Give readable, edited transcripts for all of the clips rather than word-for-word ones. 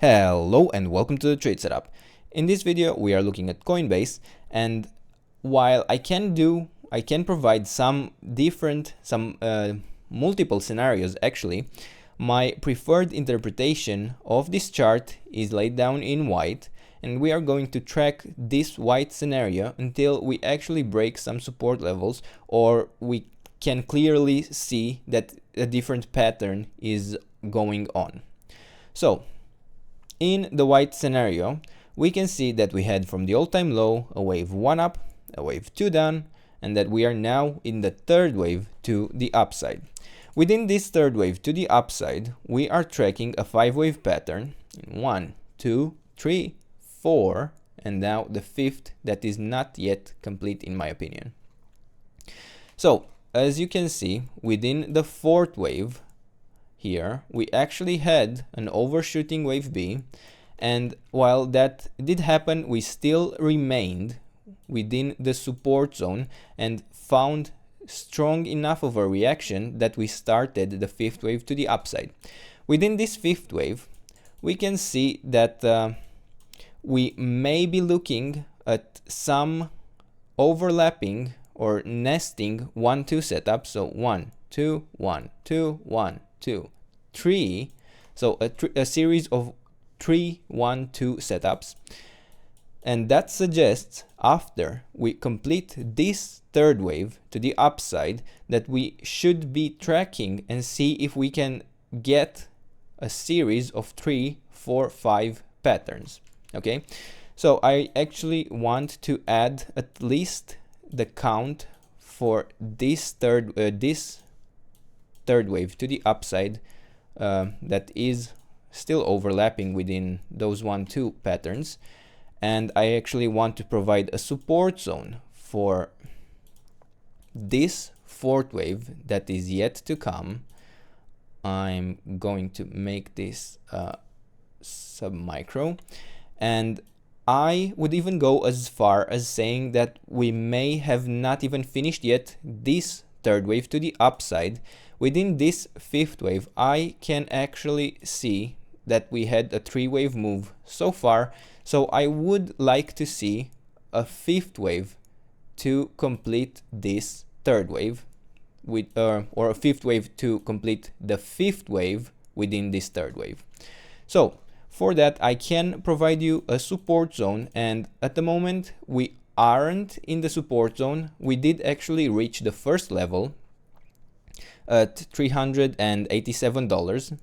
Hello and welcome to the trade setup. In this video we are looking at Coinbase, and while I can provide multiple scenarios actually, my preferred interpretation of this chart is laid down in white, and we are going to track this white scenario until we actually break some support levels, or we can clearly see that a different pattern is going on. So in the white scenario, we can see that we had from the all-time low a wave 1 up, a wave 2 down, and that we are now in the third wave to the upside. Within this third wave to the upside, we are tracking a 5-wave pattern in 1, 2, 3, 4, and now the fifth that is not yet complete in my opinion. So as you can see, within the fourth wave here, we actually had an overshooting wave B, and while that did happen, we still remained within the support zone and found strong enough of a reaction that we started the fifth wave to the upside. Within this fifth wave, we can see that we may be looking at some overlapping or nesting 1-2 setups. So 1, 2, 1, 2, 1, 2, 3. So a series of 3, 1, 2 setups. And that suggests after we complete this third wave to the upside that we should be tracking and see if we can get a series of 3, 4, 5 patterns. Okay, so I actually want to add at least the count for this third wave to the upside that is still overlapping within those 1-2 patterns, and I actually want to provide a support zone for this fourth wave that is yet to come. I'm going to make this sub-micro, and I would even go as far as saying that we may have not even finished yet this third wave to the upside. Within this fifth wave, I can actually see that we had a 3-wave move so far, so I would like to see a fifth wave to complete this third wave with or a fifth wave to complete the fifth wave within this third wave. So for that, I can provide you a support zone, and at the moment we aren't in the support zone. We did actually reach the first level at $387,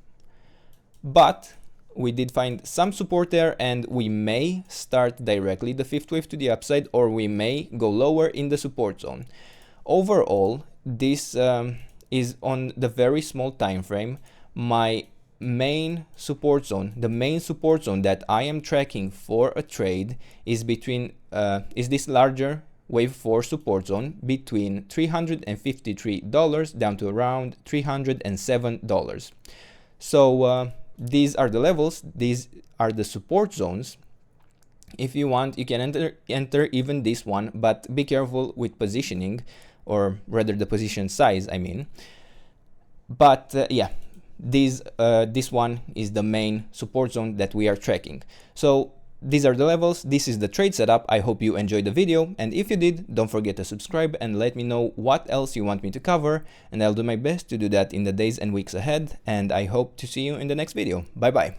but we did find some support there, and we may start directly the fifth wave to the upside, or we may go lower in the support zone. Overall, this is on the very small time frame. My main support zone, the main support zone that I am tracking for a trade is this larger wave 4 support zone between $353 down to around $307. So these are the levels, these are the support zones. If you want, you can enter even this one, but be careful with positioning, or rather the position size, I mean. But yeah, this one is the main support zone that we are tracking. So these are the levels. This is the trade setup. I hope you enjoyed the video, and if you did, don't forget to subscribe and let me know what else you want me to cover, and I'll do my best to do that in the days and weeks ahead, and I hope to see you in the next video. Bye bye.